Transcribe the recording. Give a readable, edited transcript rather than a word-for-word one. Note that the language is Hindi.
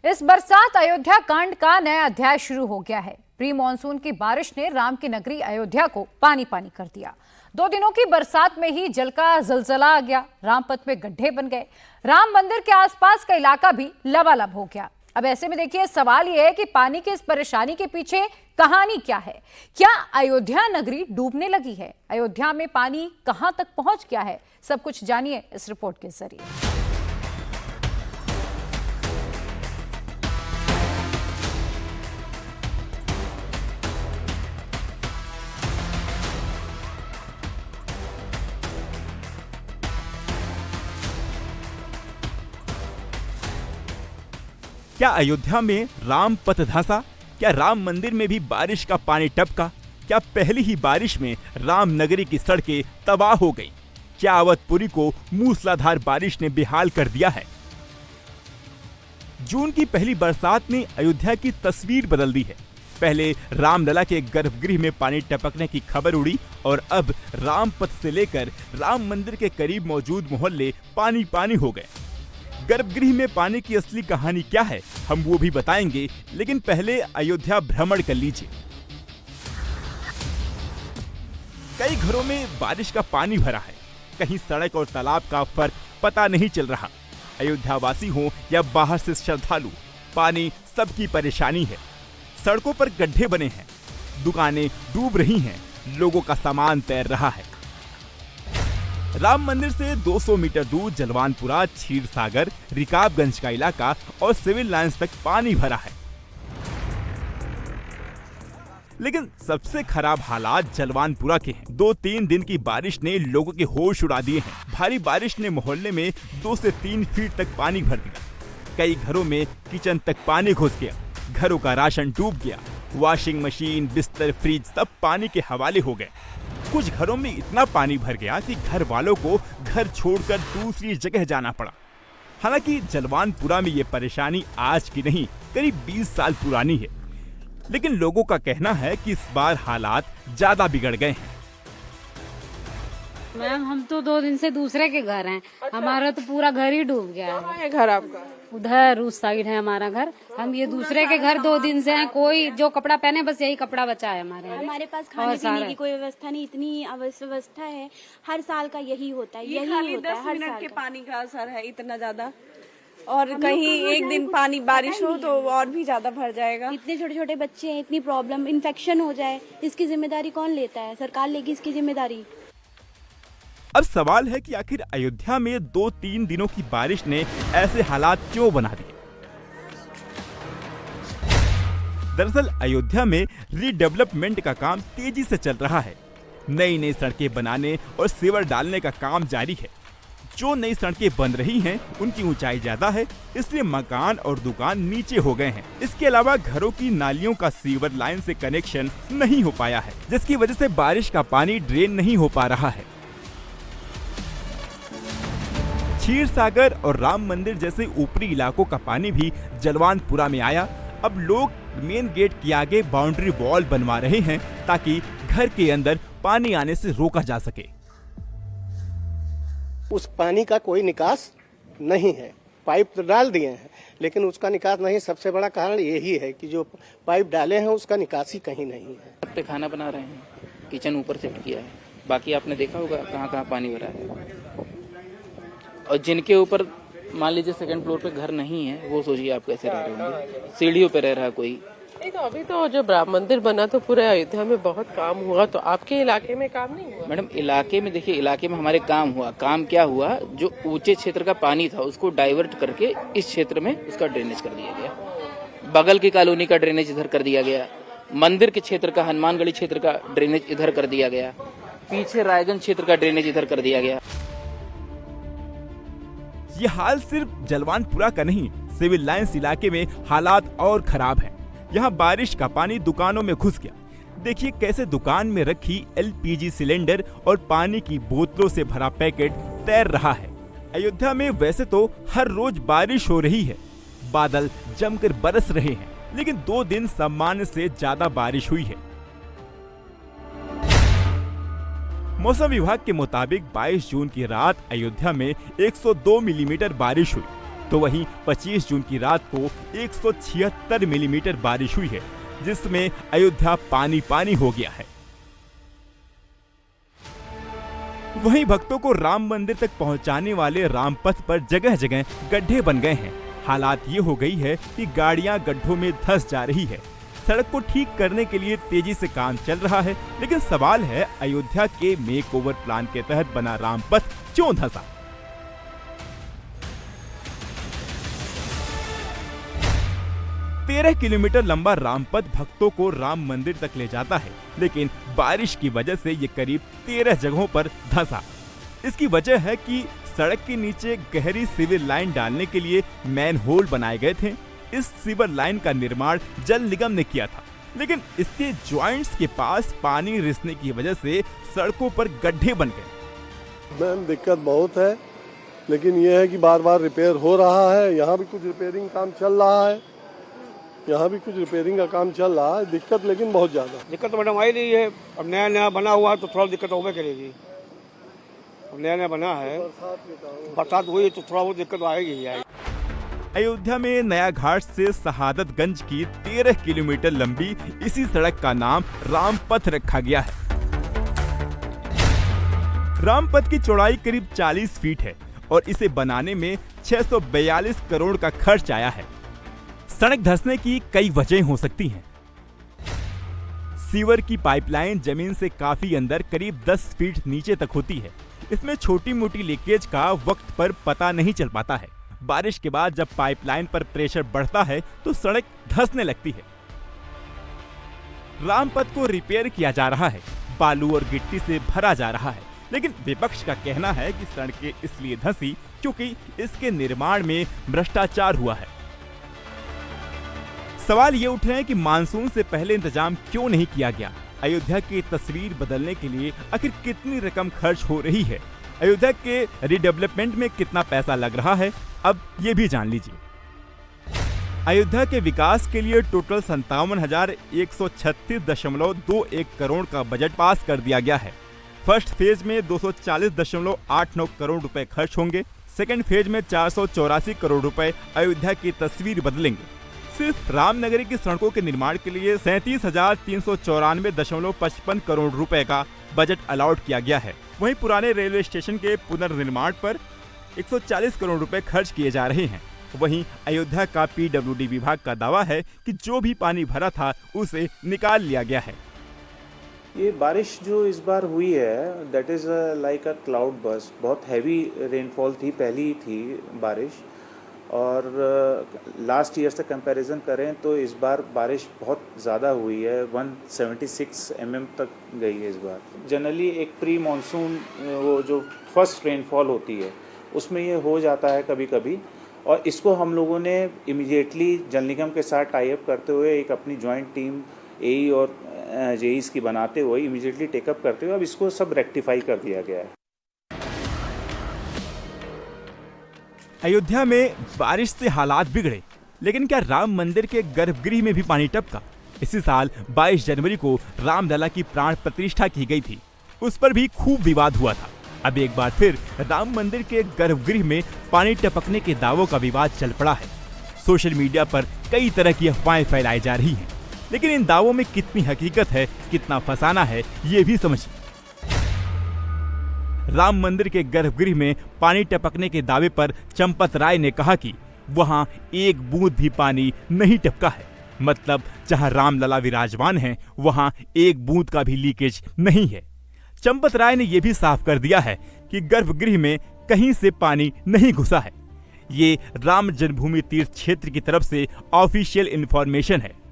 इस बरसात अयोध्या कांड का नया अध्याय शुरू हो गया है। प्री मॉनसून की बारिश ने राम की नगरी अयोध्या को पानी पानी कर दिया। 2 दिनों की बरसात में ही जल का जलजला आ गया। रामपथ में गड्ढे बन गए। राम मंदिर के आसपास का इलाका भी लबालब हो गया। अब ऐसे में देखिए, सवाल यह है कि पानी की इस परेशानी के पीछे कहानी क्या है। क्या अयोध्या नगरी डूबने लगी है? अयोध्या में पानी कहां तक पहुंच गया है? सब कुछ जानिए इस रिपोर्ट के जरिए। क्या अयोध्या में राम पथ धंसा? क्या राम मंदिर में भी बारिश का पानी टपका? क्या पहली ही बारिश में राम नगरी की सड़कें तबाह हो गईं? क्या अवधपुरी को मूसलाधार बारिश ने बेहाल कर दिया है? जून की पहली बरसात ने अयोध्या की तस्वीर बदल दी है। पहले रामलला के गर्भगृह में पानी टपकने की खबर उड़ी और अब राम पथ से लेकर राम मंदिर के करीब मौजूद मोहल्ले पानी पानी हो गए। गर्भगृह में पानी की असली कहानी क्या है, हम वो भी बताएंगे, लेकिन पहले अयोध्या भ्रमण कर लीजिए। कई घरों में बारिश का पानी भरा है। कहीं सड़क और तालाब का फर्क पता नहीं चल रहा। अयोध्या वासी हो या बाहर से श्रद्धालु, पानी सबकी परेशानी है। सड़कों पर गड्ढे बने हैं, दुकानें डूब रही हैं, लोगों का सामान तैर रहा है। राम मंदिर से 200 मीटर दूर जलवानपुरा, क्षीरसागर, रिकाबगंज का इलाका और सिविल लाइंस तक पानी भरा है। लेकिन सबसे खराब हालात जलवानपुरा के हैं। 2-3 दिन की बारिश ने लोगों के होश उड़ा दिए हैं। भारी बारिश ने मोहल्ले में 2 से 3 फीट तक पानी भर दिया। कई घरों में किचन तक पानी घुस गया। घरों का राशन डूब गया। वॉशिंग मशीन, बिस्तर, फ्रिज सब पानी के हवाले हो गए। कुछ घरों में इतना पानी भर गया कि घर वालों को घर छोड़कर दूसरी जगह जाना पड़ा। हालांकि जलवानपुरा में ये परेशानी आज की नहीं, करीब 20 साल पुरानी है। लेकिन लोगों का कहना है कि इस बार हालात ज्यादा बिगड़ गए हैं। मैम, हम तो 2 दिन से दूसरे के घर हैं। हमारा तो पूरा घर ही डूब गया है। घर आपका उधर उस साइड है हमारा घर। हम ये दूसरे के घर 2 दिन से हैं। कोई जो कपड़ा पहने, बस यही कपड़ा बचा है हमारे पास खाने पीने की कोई व्यवस्था नहीं। इतनी अव्यवस्था है, हर साल का यही होता है। यही होता है, हर मिनट के पानी का असर है इतना ज्यादा। और कहीं एक दिन पानी बारिश हो तो और भी ज्यादा भर जाएगा। इतने छोटे छोटे बच्चे हैं, इतनी प्रॉब्लम, इन्फेक्शन हो जाए, इसकी जिम्मेदारी कौन लेता है? सरकार लेगी इसकी जिम्मेदारी। अब सवाल है कि आखिर अयोध्या में 2-3 दिनों की बारिश ने ऐसे हालात क्यों बना दिए? दरअसल अयोध्या में रीडेवलपमेंट का काम तेजी से चल रहा है। नई सड़कें बनाने और सीवर डालने का काम जारी है। जो नई सड़कें बन रही हैं, उनकी ऊंचाई ज्यादा है, इसलिए मकान और दुकान नीचे हो गए हैं। इसके अलावा घरों की नालियों का सीवर लाइन से कनेक्शन नहीं हो पाया है, जिसकी वजह से बारिश का पानी ड्रेन नहीं हो पा रहा है। क्षीरसागर और राम मंदिर जैसे ऊपरी इलाकों का पानी भी जलवानपुरा में आया। अब लोग मेन गेट के आगे बाउंड्री वॉल बनवा रहे हैं ताकि घर के अंदर पानी आने से रोका जा सके। उस पानी का कोई निकास नहीं है। पाइप तो डाल दिए हैं, लेकिन उसका निकास नहीं। सबसे बड़ा कारण यही है कि जो पाइप डाले हैं उसका निकासी कहीं नहीं है। पे खाना बना रहे हैं, किचन ऊपर शिफ्ट किया है। बाकी आपने देखा होगा कहाँ कहाँ पानी भरा है। और जिनके ऊपर मान लीजिए 2nd फ्लोर पे घर नहीं है, वो सोचिए आप कैसे रह रहे होंगे। सीढ़ियों पे रह रहा है कोई। नहीं तो अभी तो जब राम मंदिर बना तो पूरे अयोध्या में बहुत काम हुआ, तो आपके इलाके में काम नहीं हुआ? मैडम, इलाके में देखिए, इलाके में हमारे काम हुआ। काम क्या हुआ, जो ऊंचे क्षेत्र का पानी था उसको डाइवर्ट करके इस क्षेत्र में उसका ड्रेनेज कर दिया गया। बगल की कॉलोनी का ड्रेनेज इधर कर दिया गया। मंदिर के क्षेत्र का, हनुमानगढ़ी क्षेत्र का ड्रेनेज इधर कर दिया गया। पीछे रायगंज क्षेत्र का ड्रेनेज इधर कर दिया गया। ये हाल सिर्फ जलवानपुरा का नहीं, सिविल लाइंस इलाके में हालात और खराब हैं। यहाँ बारिश का पानी दुकानों में घुस गया। देखिए कैसे दुकान में रखी LPG सिलेंडर और पानी की बोतलों से भरा पैकेट तैर रहा है। अयोध्या में वैसे तो हर रोज बारिश हो रही है, बादल जमकर बरस रहे हैं, लेकिन 2 दिन सामान्य से ज्यादा बारिश हुई है। मौसम विभाग के मुताबिक 22 जून की रात अयोध्या में 102 मिलीमीटर बारिश हुई, तो वहीं 25 जून की रात को 176 मिलीमीटर बारिश हुई है, जिसमें अयोध्या पानी पानी हो गया है। वहीं भक्तों को राम मंदिर तक पहुंचाने वाले रामपथ पर जगह जगह गड्ढे बन गए हैं। हालात ये हो गई है कि गाड़ियां गड्ढों में धंस जा रही है। सड़क को ठीक करने के लिए तेजी से काम चल रहा है, लेकिन सवाल है अयोध्या के मेकओवर प्लान के तहत बना रामपथ क्यों धंसा? तेरह किलोमीटर लंबा रामपथ भक्तों को राम मंदिर तक ले जाता है, लेकिन बारिश की वजह से ये करीब 13 जगहों पर धंसा। इसकी वजह है कि सड़क के नीचे गहरी सीवर लाइन डालने के लिए मैन होल बनाए गए थे। इस सीवर लाइन का निर्माण जल निगम ने किया था, लेकिन इसके जॉइंट्स के पास पानी रिसने की वजह से सड़कों पर गड्ढे बन गए। मैम दिक्कत बहुत है, लेकिन यह है कि बार बार रिपेयर हो रहा है। यहाँ भी कुछ रिपेयरिंग काम चल रहा है, दिक्कत लेकिन बहुत ज्यादा। दिक्कत तो मैडम आई नहीं है। अब नया नया बना हुआ है तो थोड़ा दिक्कत होबे करेगी। अब नया नया बना है, बरसात हुई तो थोड़ा बहुत दिक्कत आएगी ही आएगी। अयोध्या में नया घाट से शहादतगंज की 13 किलोमीटर लंबी इसी सड़क का नाम रामपथ रखा गया है। रामपथ की चौड़ाई करीब 40 फीट है और इसे बनाने में 642 करोड़ का खर्च आया है। सड़क धंसने की कई वजह हो सकती हैं। सीवर की पाइपलाइन जमीन से काफी अंदर करीब 10 फीट नीचे तक होती है। इसमें छोटी मोटी लीकेज का वक्त पर पता नहीं चल पाता है। बारिश के बाद जब पाइपलाइन पर प्रेशर बढ़ता है तो सड़क धंसने लगती है। रामपथ को रिपेयर किया जा रहा है, बालू और गिट्टी से भरा जा रहा है, लेकिन विपक्ष का कहना है कि सड़कें इसलिए धंसी क्योंकि इसके निर्माण में भ्रष्टाचार हुआ है। सवाल ये उठ रहे हैं कि मानसून से पहले इंतजाम क्यों नहीं किया गया? अयोध्या की तस्वीर बदलने के लिए आखिर कितनी रकम खर्च हो रही है? अयोध्या के रीडेवलपमेंट में कितना पैसा लग रहा है? अब ये भी जान लीजिए। अयोध्या के विकास के लिए टोटल 57,136.21 करोड़ का बजट पास कर दिया गया है। फर्स्ट फेज में 240.89 करोड़ रुपए खर्च होंगे। सेकेंड फेज में 484 करोड़ रुपए अयोध्या की तस्वीर बदलेंगे। सिर्फ रामनगरी की सड़कों के निर्माण के लिए 37,394.55 करोड़ रुपए का बजट अलॉट किया गया है। वहीं पुराने रेलवे स्टेशन के पुनर्निर्माण पर 140 करोड़ रुपए खर्च किए जा रहे हैं। वहीं अयोध्या का PWD विभाग का दावा है कि जो भी पानी भरा था उसे निकाल लिया गया है। ये बारिश जो इस बार हुई है that is like a cloud burst. बहुत हैवी रेनफॉल थी, पहली थी बारिश, और लास्ट ईयर से कंपैरिजन करें तो इस बार बारिश बहुत ज़्यादा हुई है, 176 mm तक गई है इस बार। जनरली एक प्री मानसून वो जो फर्स्ट रेनफॉल होती है उसमें ये हो जाता है कभी कभी, और इसको हम लोगों ने इमीडिएटली जल निगम के साथ टाई अप करते हुए एक अपनी जॉइंट टीम AE और JEs की बनाते हुए इमीडिएटली टेकअप करते हुए अब इसको सब रेक्टिफाई कर दिया गया है। अयोध्या में बारिश से हालात बिगड़े, लेकिन क्या राम मंदिर के गर्भगृह में भी पानी टपका? इसी साल 22 जनवरी को रामलला की प्राण प्रतिष्ठा की गई थी, उस पर भी खूब विवाद हुआ था। अब एक बार फिर राम मंदिर के गर्भगृह में पानी टपकने के दावों का विवाद चल पड़ा है। सोशल मीडिया पर कई तरह की अफवाहें फैलाई जा रही हैं, लेकिन इन दावों में कितनी हकीकत है, कितना फसाना है, ये भी समझिए। राम मंदिर के गर्भगृह में पानी टपकने के दावे पर चंपत राय ने कहा कि वहां एक बूंद भी पानी नहीं टपका है। मतलब जहां रामलला विराजमान हैं, वहां एक बूंद का भी लीकेज नहीं है। चंपत राय ने यह भी साफ कर दिया है कि गर्भगृह में कहीं से पानी नहीं घुसा है। ये राम जन्मभूमि तीर्थ क्षेत्र की तरफ से ऑफिशियल इंफॉर्मेशन है।